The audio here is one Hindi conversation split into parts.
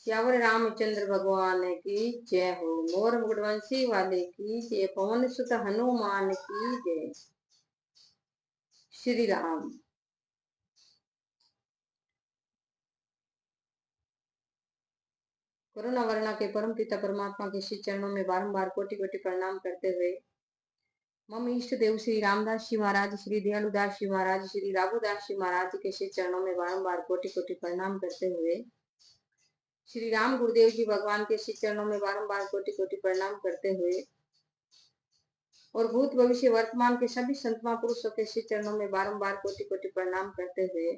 सियावर रामचंद्र भगवान की जय हो। मोर मुकुटवंशी वाले की जय। पवन सुत हनुमान की जय। श्री राम। करुणा वरुणा के परम पिता परमात्मा के श्री चरणों में बारंबार कोटि कोटि प्रणाम करते हुए मम इष्ट देव श्री रामदास जी महाराज, श्री दयालुदास जी महाराज, श्री राघुदास जी महाराज के श्री चरणों में बारंबार कोटि कोटि प्रणाम करते हुए श्री राम गुरुदेव जी भगवान के श्री चरणों में बारंबार कोटि कोटि प्रणाम करते हुए और भूत भविष्य वर्तमान के सभी संत महापुरुषों के श्री चरणों में बारंबार कोटि कोटि प्रणाम करते हुए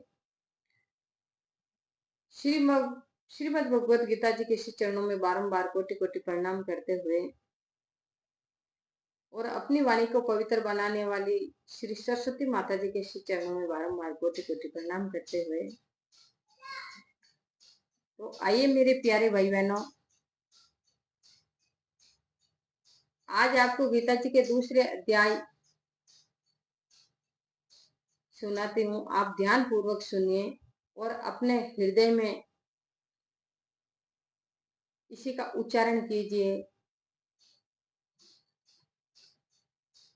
श्रीमद् भगवत गीता जी के श्री चरणों में बारंबार कोटि कोटि प्रणाम करते हुए और अपनी वाणी को पवित्र बनाने वाली श्री सरस्वती माता जी के श्री चरणों में बारंबार कोटि कोटि प्रणाम करते हुए तो आइए मेरे प्यारे भाई बहनों, आज आपको गीता जी के दूसरे अध्याय सुनाती हूँ। आप ध्यान पूर्वक सुनिए और अपने हृदय में इसी का उच्चारण कीजिए,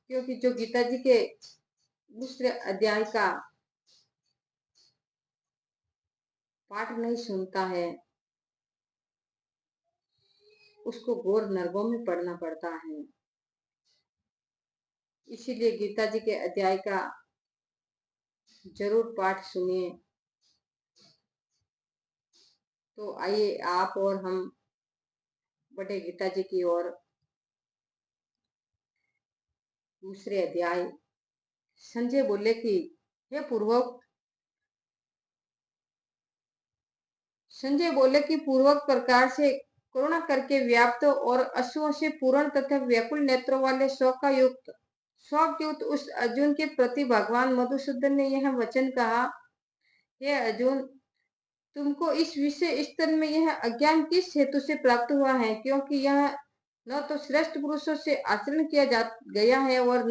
क्योंकि जो गीता जी के दूसरे अध्याय का पाठ नहीं सुनता है उसको घोर नरकों में पड़ना पड़ता है। इसीलिए गीता जी के अध्याय का जरूर पाठ सुनिए। तो आइए आप और हम बढ़े गीता जी की ओर। दूसरे अध्याय। संजय बोले कि हे पूर्वक प्रकार से करुणा करके व्याप्त और अश्रुओं से पूर्ण तथा व्याकुल नेत्रों वाले शोक युक्त उस अर्जुन के प्रति भगवान मधुसूदन ने यह वचन कहा, हे अर्जुन, तुमको इस विषय स्तर में यह अज्ञान किस हेतु से प्राप्त हुआ है? क्योंकि यह न तो श्रेष्ठ पुरुषों से आचरण किया गया है और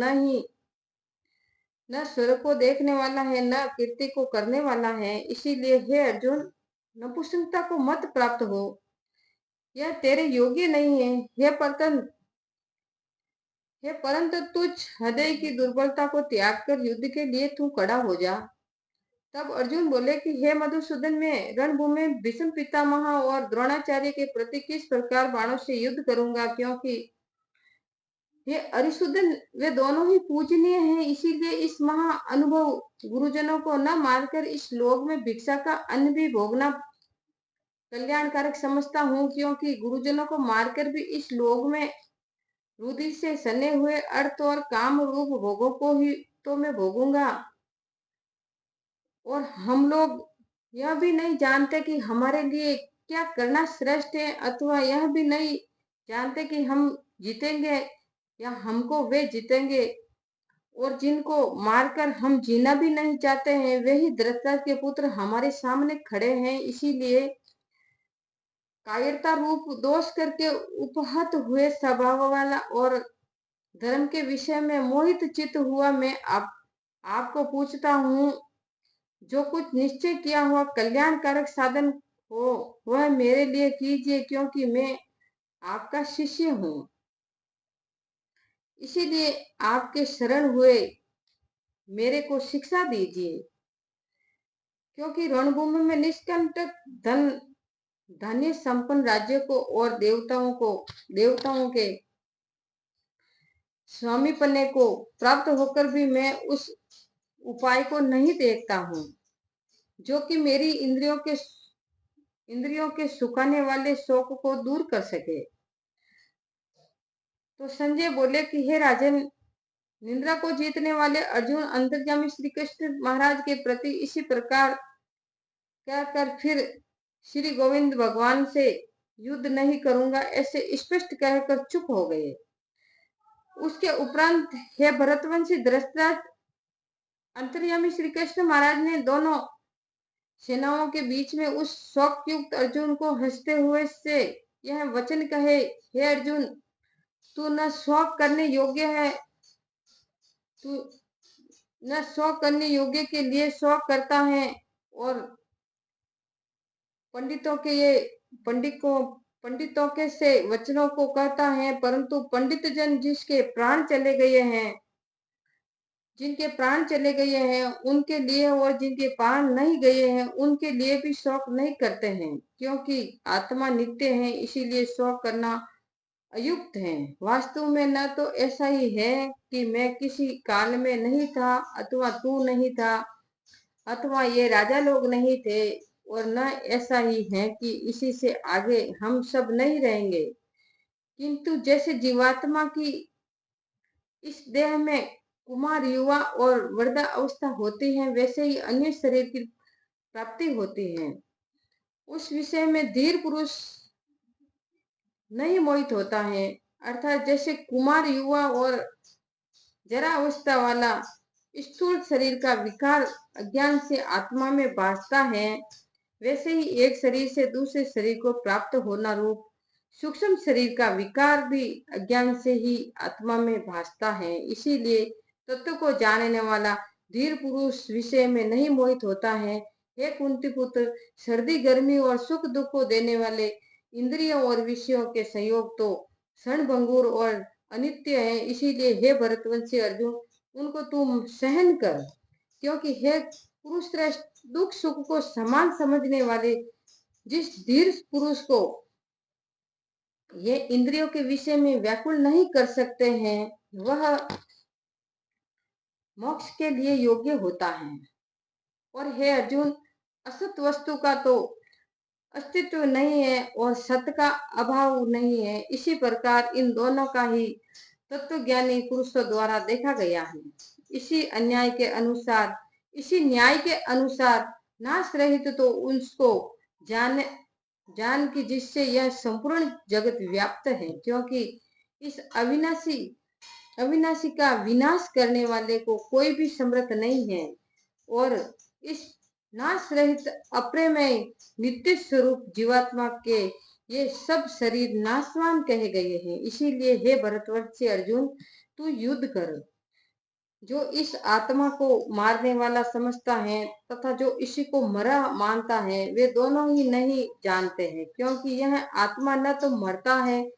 न स्वर्ग को देखने वाला है, न कीर्ति को करने वाला है। इसीलिए हे अर्जुन, नपुंसकता को मत प्राप्त हो, यह तेरे योग्य नहीं है। हे परंतु तुझ हृदय की दुर्बलता को त्याग कर युद्ध के लिए तू खड़ा हो जा। तब अर्जुन बोले कि हे मधुसूदन, मैं रणभूमि में भीष्म पितामह और द्रोणाचार्य के प्रति किस प्रकार बाणों से युद्ध करूंगा? क्योंकि हे अरिसूदन, वे दोनों ही पूजनीय हैं। इसीलिए इस महा अनुभव गुरुजनों को न मारकर इस लोक में भिक्षा का अन्न भी भोगना कल्याणकारक समझता हूँ, क्योंकि गुरुजनों को मारकर भी इस लोक में रुधि से सने हुए अर्थ और काम रूप भोगों को ही तो मैं भोगूंगा। और हम लोग यह भी नहीं जानते कि हमारे लिए क्या करना श्रेष्ठ है, अथवा यह भी नहीं जानते कि हम जीतेंगे या हमको वे जीतेंगे। और जिनको मारकर हम जीना भी नहीं चाहते हैं, वे ही धृतराष्ट्र के पुत्र हमारे सामने खड़े हैं। इसीलिए कायरता रूप दोष करके उपहत हुए स्वभाव वाला और धर्म के विषय में मोहित चित्त हुआ मैं आपको पूछता हूँ, जो कुछ निश्चय किया हुआ कल्याणकारक साधन हो वह मेरे लिए कीजिए, क्योंकि मैं आपका शिष्य हूँ। इसीलिए आपके शरण हुए मेरे को शिक्षा दीजिए, क्योंकि रणभूमि में निष्कंटक धन्य संपन्न राज्य को और देवताओं के स्वामी पन्ने को प्राप्त होकर भी मैं उस उपाय को नहीं देखता हूँ जो कि मेरी इंद्रियों के सुखाने वाले शोक को दूर कर सके। तो संजय बोले कि हे राजन, निंद्रा को जीतने वाले अर्जुन अंतर्यामी श्री कृष्ण महाराज के प्रति इसी प्रकार कहकर फिर श्री गोविंद भगवान से युद्ध नहीं करूंगा ऐसे स्पष्ट कहकर चुप हो गए। उसके उपरांत हे भरतवंशी धृतराष्ट्र, अंतर्यामी श्री कृष्ण महाराज ने दोनों सेनाओं के बीच में उस शोक युक्त अर्जुन को हंसते हुए से यह वचन कहे, हे अर्जुन, तू न शोक करने योग्य है, तू न शोक करने योग्य के लिए शोक करता है और पंडितों के ये पंडितों के से वचनों को कहता है, परंतु पंडित जन जिनके प्राण चले गए हैं उनके लिए, और जिनके प्राण नहीं गए हैं उनके लिए भी शोक नहीं करते हैं, क्योंकि आत्मा नित्य है, इसीलिए शोक करना अयुक्त है। वास्तव में न तो ऐसा ही है कि मैं किसी काल में नहीं था, अथवा तू नहीं था, अथवा ये राजा लोग नहीं थे, और न ऐसा ही है कि इसी से आगे हम सब नहीं रहेंगे। किंतु जैसे जीवात्मा की इस देह में कुमार, युवा और वृद्धा अवस्था होती है, वैसे ही अन्य शरीर की प्राप्ति होती है। उस विषय में धीर पुरुष नहीं मोहित होता है, अर्थात जैसे कुमार, युवा और जरा अवस्था वाला स्थूल शरीर का विकार अज्ञान से आत्मा में भासता है, वैसे ही एक शरीर से दूसरे शरीर को प्राप्त होना रूप सूक्ष्म शरीर का विकार भी अज्ञान से ही आत्मा में भासता है। इसीलिए तत्व को जानने वाला धीर पुरुष विषय में नहीं मोहित होता है। हे कुंती पुत्र, सर्दी गर्मी और सुख दुख को देने वाले इंद्रियों और विषयों के संयोग तो क्षणभंगुर और अनित्य है, इसीलिए हे भरतवंशी अर्जुन, उनको तुम सहन कर, क्योंकि हे पुरुष श्रेष्ठ, दुख सुख को समान समझने वाले जिस धीर पुरुष को ये इंद्रियों के विषय में व्याकुल नहीं कर सकते हैं, वह मोक्ष के लिए योग्य होता है। और हे अर्जुन, असत वस्तु का तो अस्तित्व नहीं है और सत का अभाव नहीं है, इसी प्रकार इन दोनों का ही तत्वज्ञानी पुरुषों द्वारा देखा गया है। इसी न्याय के अनुसार नाश रहित तो उसको जान की जिससे यह संपूर्ण जगत व्याप्त है, क्योंकि इस अविनाशी का विनाश करने वाले को कोई भी समर्थ नहीं है, और इस नाश रहित अप्रमेय नित्य स्वरूप जीवात्मा के ये सब शरीर नाशवान कहे गए हैं। इसीलिए हे भरतवर्ष अर्जुन, तू युद्ध कर। जो इस आत्मा को मारने वाला समझता है तथा जो इसी को मरा मानता है, वे दोनों ही नहीं जानते हैं, क्योंकि यह आत्मा न तो मरता है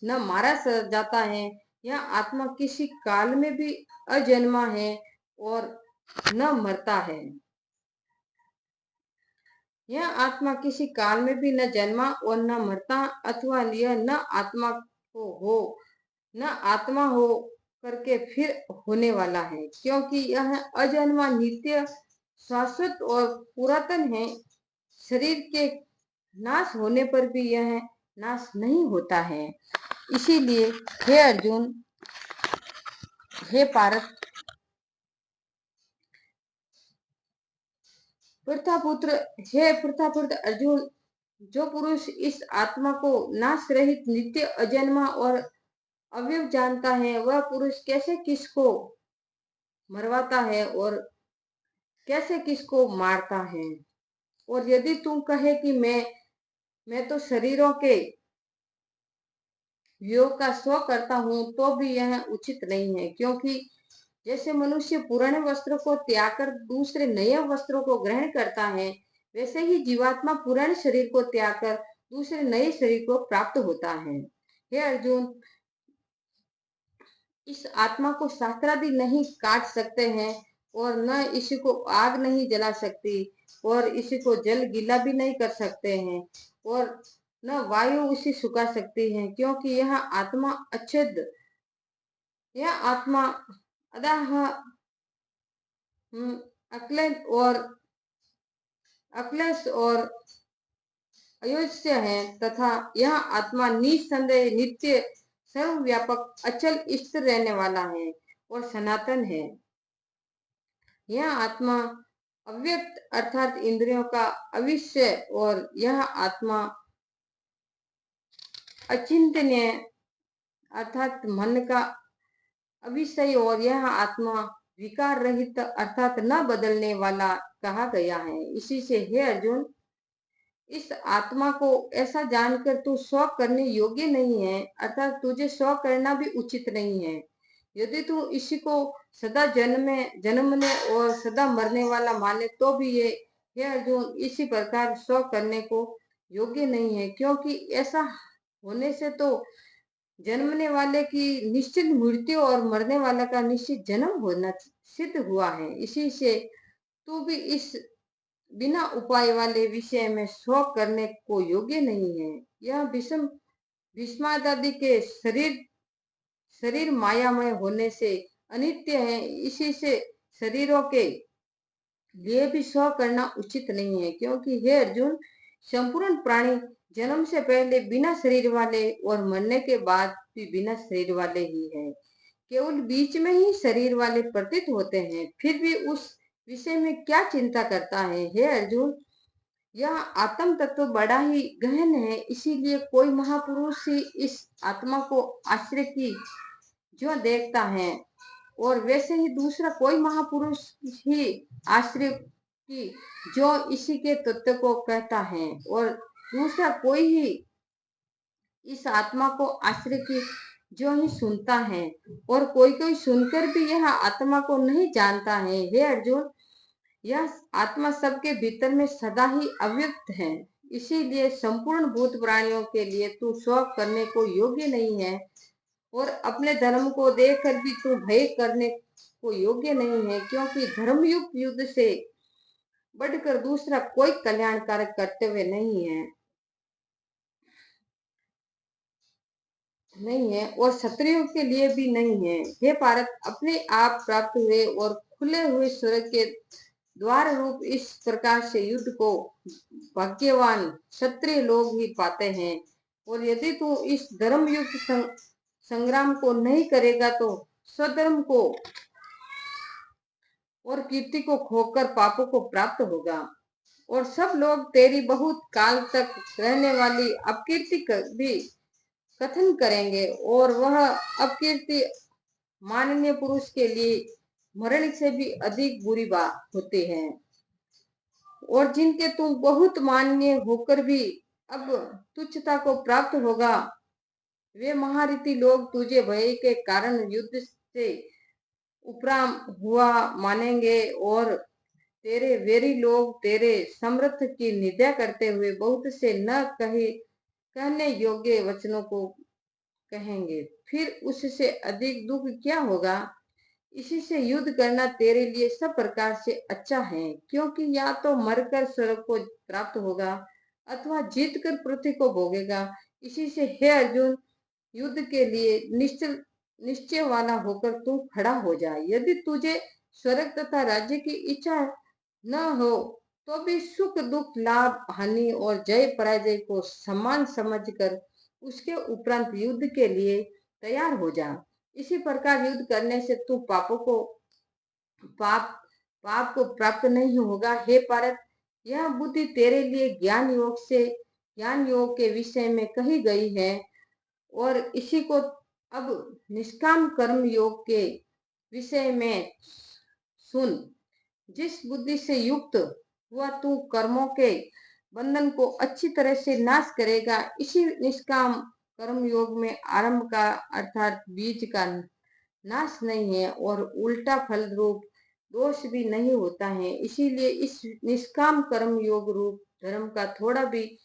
न मारा जाता है। यह आत्मा किसी काल में भी अजन्मा है और न मरता है। यह आत्मा किसी काल में भी न जन्मा और न मरता, अथवा यह न आत्मा हो करके फिर होने वाला है, क्योंकि यह अजन्मा, नित्य, शाश्वत और पुरातन है। शरीर के नाश होने पर भी यह नाश नहीं होता है। इसीलिए हे अर्जुन, हे पार्थ, प्रथापुत्र, हे प्रथापुत्र अर्जुन, जो पुरुष इस आत्मा को नाश रहित, नित्य, अजन्मा और अव्यय जानता है, वह पुरुष कैसे किसको मरवाता है और कैसे किसको मारता है। और यदि तुम कहे कि मैं तो शरीरों के वियोग का शोक करता हूँ, तो भी यह उचित नहीं है, क्योंकि जैसे मनुष्य पुराने वस्त्रों को त्याग कर दूसरे नए वस्त्रों को ग्रहण करता है, वैसे ही जीवात्मा पुराने शरीर को त्याग कर दूसरे नए शरीर को प्राप्त होता है। हे अर्जुन, इस आत्मा को शास्त्रादि नहीं काट सकते हैं, और न इसी को आग नहीं जला सकती, और इसी को जल गीला भी नहीं कर सकते हैं, और न वायु उसे सुखा सकती है, क्योंकि यह आत्मा अच्छेद, यह आत्मा अदाह, अक्लेश और अयोध्य है, तथा यह आत्मा निसंदेह नित्य, सर्वव्यापक, अचल, स्थिर रहने वाला है और सनातन है। यह आत्मा अव्यक्त अर्थात इंद्रियों का अविषय, और यह आत्मा अचिंतनीय अर्थात मन का अविषय, और यह आत्मा विकार रहित अर्थात न बदलने वाला कहा गया है। इसी से हे अर्जुन, इस आत्मा को ऐसा जानकर तू शोक करने योग्य नहीं है, अर्थात तुझे शोक करना भी उचित नहीं है। यदि तू इसी को सदा जन्मने और सदा मरने वाला माने, तो भी ये हे अर्जुन, इसी प्रकार शोक करने को योग्य नहीं है, क्योंकि ऐसा होने से तो जन्मने वाले की निश्चित मृत्यु और मरने वाला का निश्चित जन्म होना सिद्ध हुआ है। इसी से तू भी इस बिना उपाय वाले विषय में शोक करने को योग्य नहीं है। यह भीष्मादि के शरीर शरीर मायामय होने से अनित्य है, इसी से शरीरों के लिए भी शोक करना उचित नहीं है, क्योंकि हे अर्जुन, संपूर्ण प्राणी जन्म से पहले बिना शरीर वाले और मरने के बाद भी बिना शरीर वाले ही है। केवल बीच में ही शरीर वाले प्रतीत होते हैं, फिर भी उस विषय में क्या चिंता करता है। हे अर्जुन, यह आत्म तत्व बड़ा ही गहन है, इसीलिए कोई महापुरुष ही इस आत्मा को आश्रय की जो देखता है, और वैसे ही दूसरा कोई महापुरुष ही आश्रय की जो इसी के तत्व को कहता है, और दूसरा कोई ही इस आत्मा को आश्रय की जो ही सुनता है, और कोई कोई सुनकर भी यह आत्मा को नहीं जानता है। हे अर्जुन, यह आत्मा सबके भीतर में सदा ही अव्यक्त है, इसीलिए संपूर्ण भूत प्राणियों के लिए तू शोक करने को योग्य नहीं है, और अपने धर्म को देखकर भी तू भय करने को योग्य नहीं है, क्योंकि धर्मयुक्त युद्ध से बढ़कर दूसरा कोई कल्याणकारक कर्तव्य नहीं है और क्षत्रियों के लिए भी नहीं है। हे पार्थ, अपने आप प्राप्त हुए और खुले हुए स्वर्ग के द्वार रूप इस प्रकार से युद्ध को भाग्यवान क्षत्रिय लोग ही पाते हैं, और यदि तू इस धर्मयुक्त संग्राम को नहीं करेगा तो स्वधर्म को और कीर्ति को खोकर पापों को प्राप्त होगा, और सब लोग तेरी बहुत काल तक रहने वाली अपकीर्ति भी कथन करेंगे, और वह अपकीर्ति माननीय पुरुष के लिए मरण से भी अधिक बुरी बात होती है, और जिनके तुम बहुत माननीय होकर भी अब तुच्छता को प्राप्त होगा, वे महारथी लोग तुझे भय के कारण युद्ध से उपराम हुआ मानेंगे, और तेरे वेरी लोग तेरे समर्थ की निंदा करते हुए बहुत से न कहने योग्य वचनों को कहेंगे, फिर उससे अधिक दुख क्या होगा। इसी से युद्ध करना तेरे लिए सब प्रकार से अच्छा है, क्योंकि या तो मरकर स्वर्ग को प्राप्त होगा अथवा जीत कर पृथ्वी को भोगेगा। इसी से हे अर्जुन, युद्ध के लिए निश्चय वाला होकर तू खड़ा हो जाए। यदि तुझे स्वर्ग तथा राज्य की इच्छा न हो तो भी सुख दुख लाभ हानि और जय पराजय को समान समझकर उसके उपरांत युद्ध के लिए तैयार हो जा। इसी प्रकार युद्ध करने से तू पाप पाप को प्राप्त नहीं होगा। हे पार्थ, यह बुद्धि तेरे लिए ज्ञान योग के विषय में कही गई है, और इसी को अब निष्काम कर्म योग के विषय में सुन। जिस बुद्धि से युक्त हुआ तू कर्मों के बंधन को अच्छी तरह से नाश करेगा, इसी निष्काम कर्म योग में आरंभ का अर्थात बीज का नाश नहीं है, और उल्टा फल रूप दोष भी नहीं होता है। इसीलिए इस निष्काम कर्म योग रूप धर्म का थोड़ा भी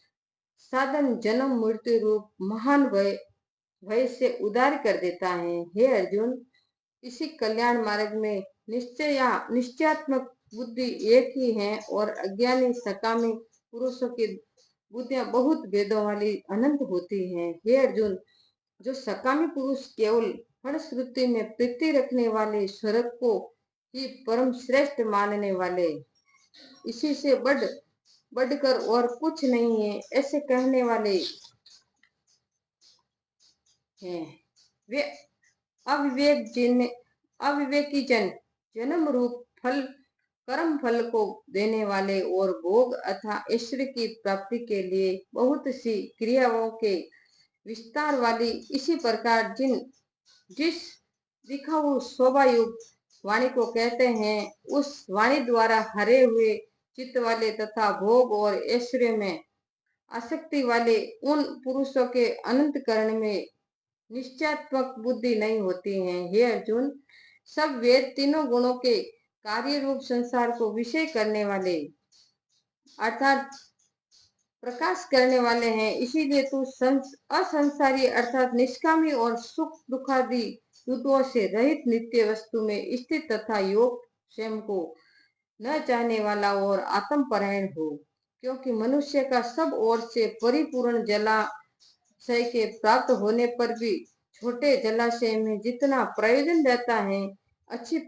साधन जन्म मृत्यु रूप महान भय से उदार कर देता है। हे अर्जुन, इसी कल्याण मार्ग में निश्चयात्मक बुद्धि एक ही है, और अज्ञानी सकामी पुरुषों की बुद्धियां बहुत भेदों वाली अनंत होती हैं। हे अर्जुन, जो सकामी पुरुष केवल फलश्रुति में प्रीति रखने वाले स्वर्ग को ही परम श्रेष्ठ मानने वाले, इसी से बढ़कर और कुछ नहीं है ऐसे कहने वाले हैं, वे अविवेकी जन्म रूप कर्म फल को देने वाले और भोग अथवा ऐश्वर्य की प्राप्ति के लिए बहुत सी क्रियाओं के विस्तार वाली, इसी प्रकार जिस दिखाऊ शोभायुक्त वाणी को कहते हैं, उस वाणी द्वारा हरे हुए चित्त वाले तथा भोग और ऐश्वर्य में आसक्ति वाले उन पुरुषों के अनंत करण में निश्चयात्मक बुद्धि नहीं होती है। हे अर्जुन, सब वेद तीनों गुणों के कार्य रूप संसार को विषय करने वाले अर्थात प्रकाश करने वाले हैं। इसीलिए तू असंसारी अर्थात निष्कामी और सुख दुखादि युद्धों से रहित नित्य वस्तु में स्थित तथा योग स्वयं को न चाहने वाला और आत्मपरायण हो। क्योंकि मनुष्य का सब ओर से परिपूर्ण जलाशय के प्राप्त होने पर भी छोटे जलाशय में जितना प्रयोजन रहता है, अच्छी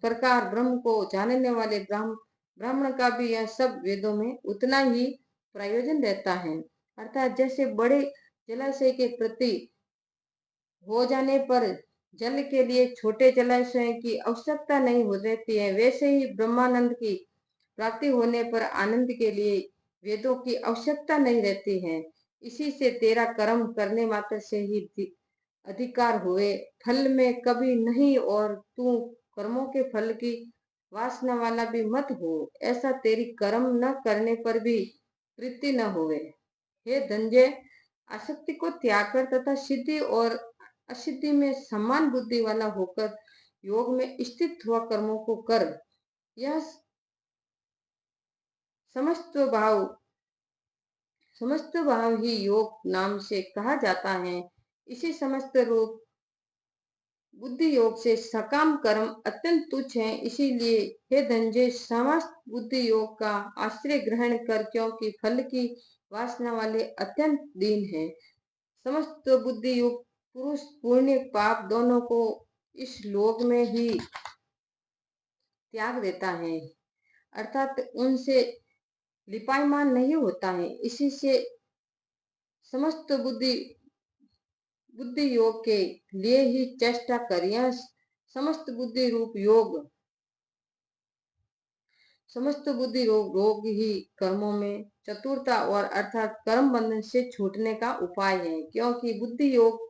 प्रकार ब्रह्म को जानने वाले ब्राह्मण का भी यह सब वेदों में उतना ही प्रयोजन रहता है। अर्थात जैसे बड़े जलाशय के प्रति हो जाने पर जल के लिए छोटे जलाशय की आवश्यकता नहीं हो रहती है, वैसे ही ब्रह्मानंद की प्राप्ति होने पर आनंद के लिए वेदों की आवश्यकता नहीं रहती है। इसी से तेरा कर्म करने मात्र से ही अधिकार हुए, फल में कभी नहीं, और तू कर्मों के फल की वासना वाला भी मत हो, ऐसा तेरी कर्म न करने पर भी प्रीति न होवे। हे धनंजय, आसक्ति को त्याग कर तथा सिद्धि और असिद्धि में समान बुद्धि वाला होकर योग में स्थित हुआ कर्मों को कर। यह समस्त भाव ही योग नाम से कहा जाता है। इसी समस्त रूप बुद्धि योग से सकाम कर्म अत्यंत तुच्छ है। इसीलिए हे धनंजय, समस्त बुद्धि योग का आश्रय ग्रहण कर, क्योंकि फल की वासना वाले अत्यंत दीन है। समस्त बुद्धि युक्त पुरुष पुण्य पाप दोनों को इस लोक में ही त्याग देता है, अर्थात उनसे लिपायमान नहीं होता है। इसी से समस्त बुद्धि योग के लिए ही चेष्टा कर। यह समस्त बुद्धि रूप योग, समस्त बुद्धि रोग ही कर्मों में चतुरता और अर्थात कर्म बंधन से छूटने का उपाय है। क्योंकि बुद्धि योग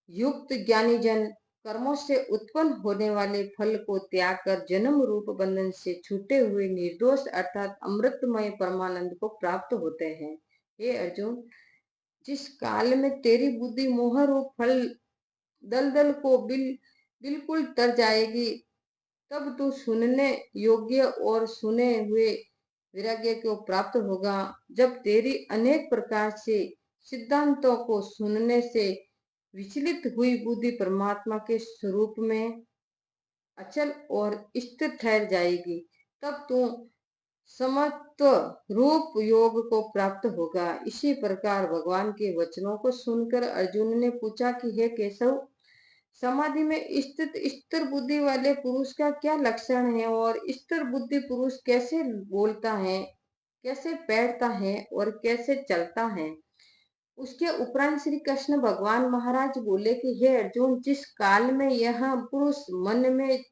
युक्त ज्ञानी जन कर्मों से उत्पन्न होने वाले फल को त्याग कर जन्म रूप बंधन से छूटे हुए निर्दोष अर्थात अमृतमय परमानंद को प्राप्त होते हैं। हे अर्जुन, जिस काल में तेरी बुद्धि मोह रूप फल दलदल को बिल्कुल तर जाएगी, तब तू सुनने योग्य और सुने हुए वैराग्य को प्राप्त होगा। जब तेरी अनेक प्रकार से सिद्धांतों को सुनने से विचलित हुई बुद्धि परमात्मा के स्वरूप में अचल और स्थिर ठहर जाएगी, तब तू समत्व रूप योग को प्राप्त होगा। इसी प्रकार भगवान के वचनों को सुनकर अर्जुन ने पूछा कि हे केशव, समाधि में स्थित स्थिर बुद्धि वाले पुरुष का क्या लक्षण है, और स्थिर बुद्धि पुरुष कैसे बोलता है, कैसे बैठता है और कैसे चलता है। उसके उपरांत श्री कृष्ण भगवान महाराज बोले कि हे अर्जुन, जिस काल में यह पुरुष मन में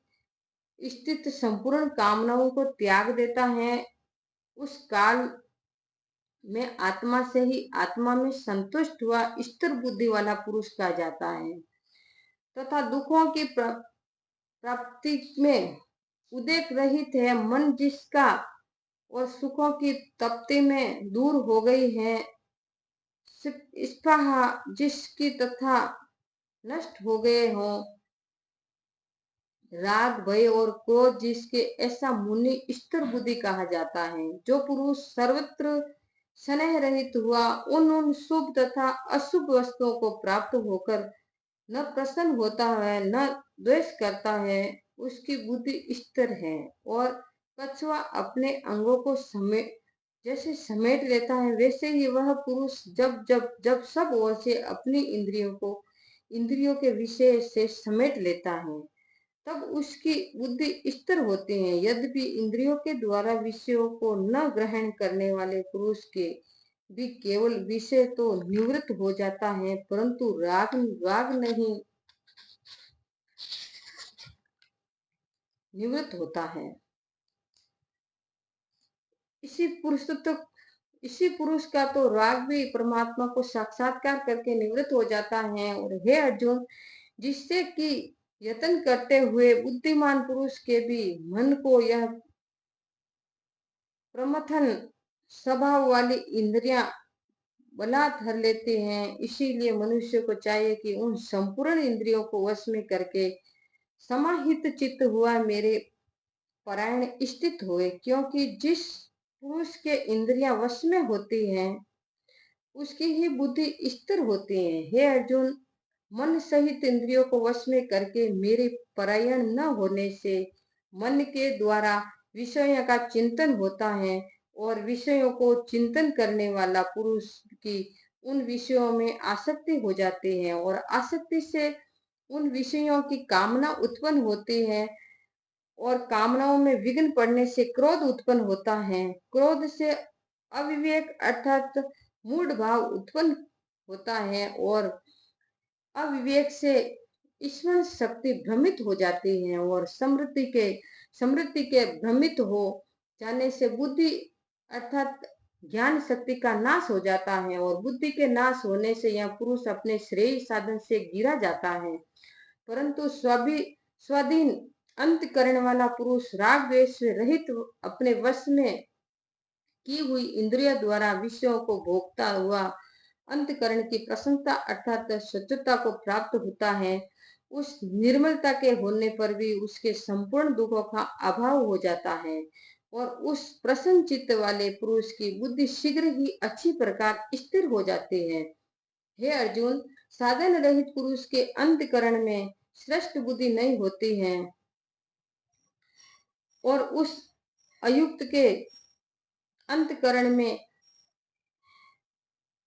स्थित संपूर्ण कामनाओं को त्याग देता है, उस काल में आत्मा से ही आत्मा में संतुष्ट हुआ स्थिर बुद्धि वाला पुरुष कहा जाता है। तथा दुखों की प्राप्ति में उदेक रहित है मन जिसका, और सुखों की तप्ति में दूर हो गई है स्पृहा जिसकी तथा नष्ट हो गए हो राग भय और क्रोध जिसके, ऐसा मुनि स्थिर बुद्धि कहा जाता है। जो पुरुष सर्वत्र स्नेह रहित हुआ उन शुभ तथा अशुभ वस्तुओं को प्राप्त होकर न प्रसन्न होता है न द्वेष करता है, उसकी बुद्धि स्थिर है। और कछुआ अपने अंगों को जैसे समेट लेता है, वैसे ही वह पुरुष जब सब ओर से अपनी इंद्रियों के विषय से समेट लेता है, तब उसकी बुद्धि स्थिर होती है। यद्यपि इंद्रियों के द्वारा विषयों को न ग्रहण करने वाले पुरुष के भी केवल विषय तो निवृत्त हो जाता है, परंतु राग नहीं निवृत्त होता है। इसी पुरुष का तो राग भी परमात्मा को साक्षात्कार करके निवृत्त हो जाता है। और हे अर्जुन, जिससे कि यत्न करते हुए बुद्धिमान पुरुष के भी मन को यह प्रमथन स्वभाव वाली इंद्रियां बलात् हर लेते हैं, इसीलिए मनुष्य को चाहिए कि उन संपूर्ण इंद्रियों को वश में करके समाहित चित्त हुआ मेरे परायण स्थित हुए। क्योंकि जिस पुरुष के इंद्रियां वश में होती हैं, उसकी ही बुद्धि स्थिर होती है। हे अर्जुन, मन सहित इंद्रियों को वश में करके मेरे परायण न होने से मन के द्वारा विषयों का चिंतन होता है, और विषयों को चिंतन करने वाला पुरुष की उन विषयों में आसक्ति हो जाती है, और आसक्ति से उन विषयों की कामना उत्पन्न होती है, और कामनाओं में विघ्न पड़ने से क्रोध उत्पन्न होता है। क्रोध से अविवेक अर्थात मूढ़ भाव उत्पन्न होता है, और अविवेक से ईश्वर शक्ति भ्रमित हो जाती है, और समृद्धि के भ्रमित हो जाने से बुद्धि अर्थात ज्ञान शक्ति का नाश हो जाता है, और बुद्धि के नाश होने से यह पुरुष अपने श्रेय साधन से गिरा जाता है। परंतु स्वाधीन अंतःकरण वाला पुरुष राग द्वेष से रहित अपने वश में की हुई इंद्रियों द्वारा विषयों को भोगता हुआ अंतःकरण की प्रसन्नता अर्थात स्वच्छता को प्राप्त होता है। उस निर्मलता के होने पर भी उसके संपूर्ण दुखों का अभाव हो जाता है, और उस प्रसन्न चित्त वाले पुरुष की बुद्धि शीघ्र ही अच्छी प्रकार स्थिर हो जाती है। हे अर्जुन, साधन रहित पुरुष के अंतःकरण में श्रेष्ठ बुद्धि नहीं होती है, और उस अयुक्त के अंतःकरण में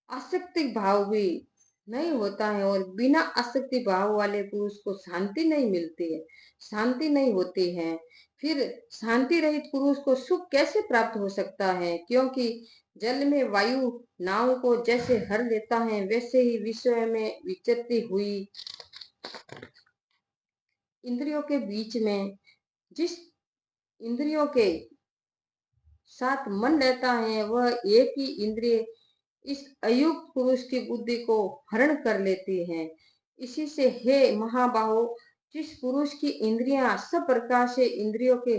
आसक्ति भाव भी नहीं होता है, और बिना आसक्ति भाव वाले पुरुष को शांति नहीं मिलती है, शांति नहीं होती है। फिर शांति रहित पुरुष को सुख कैसे प्राप्त हो सकता है? क्योंकि जल में वायु नाव को जैसे हर लेता है, वैसे ही विषय में विचरती हुई इंद्रियों के बीच में जिस इंद्रियों के साथ मन रहता है, वह एक ही इंद्रिय इस अयुक्त पुरुष की बुद्धि को हरण कर लेती है। इसी से हे महाबाहो, जिस पुरुष की इंद्रियां सब प्रकार से इंद्रियों के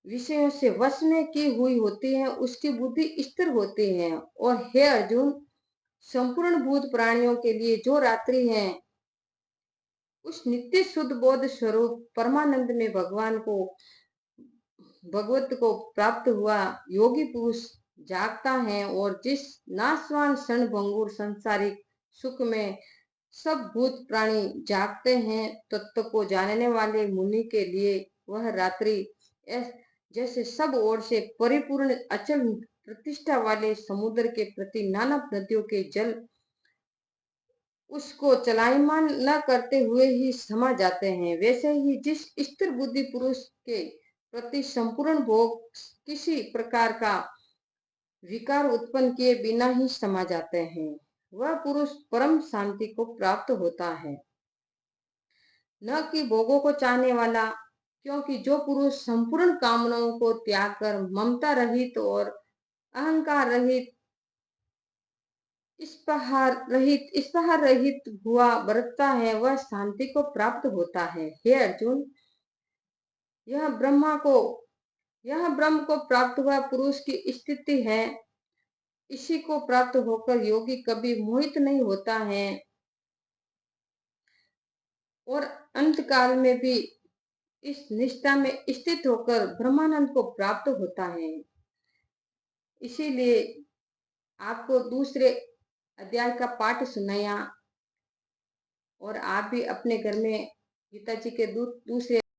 विषयों से वश में की हुई होती है, उसकी बुद्धि स्थिर होती है। और हे अर्जुन, संपूर्ण भूत प्राणियों के लिए जो रात्रि है, उस नित्य शुद्ध बोध स्वरूप परमानंद में भगवत को प्राप्त हुआ योगी पुरुष जागता है, और जिस नाशवान क्षण भंगुर संसारिक सुख में सब भूत प्राणी जागते हैं, तत्व को जानने वाले मुनि के लिए वह रात्रि जैसे सब ओर से परिपूर्ण अचल प्रतिष्ठा वाले समुद्र के प्रति नाना नदियों के जल उसको चलायमान न करते हुए ही समा जाते हैं, वैसे ही जिस स्थिर बुद्धि पुरुष के प्रति संपूर्ण भोग किसी प्रकार का विकार उत्पन्न किए बिना ही समा जाते हैं, वह पुरुष परम शांति को प्राप्त होता है, न कि भोगों को चाहने वाला। क्योंकि जो पुरुष संपूर्ण कामनाओं को त्याग कर ममता रहित और अहंकार रहित इस्पहार रहित हुआ बरतता है, वह शांति को प्राप्त होता है। हे अर्जुन, यह ब्रह्म को प्राप्त हुआ पुरुष की स्थिति है। इसी को प्राप्त होकर योगी कभी मोहित नहीं होता है, और अंत काल में भी इस निष्ठा में स्थित होकर ब्रह्मानंद को प्राप्त होता है। इसीलिए आपको दूसरे अध्याय का पाठ सुनाया, और आप भी अपने घर में गीता जी के दूसरे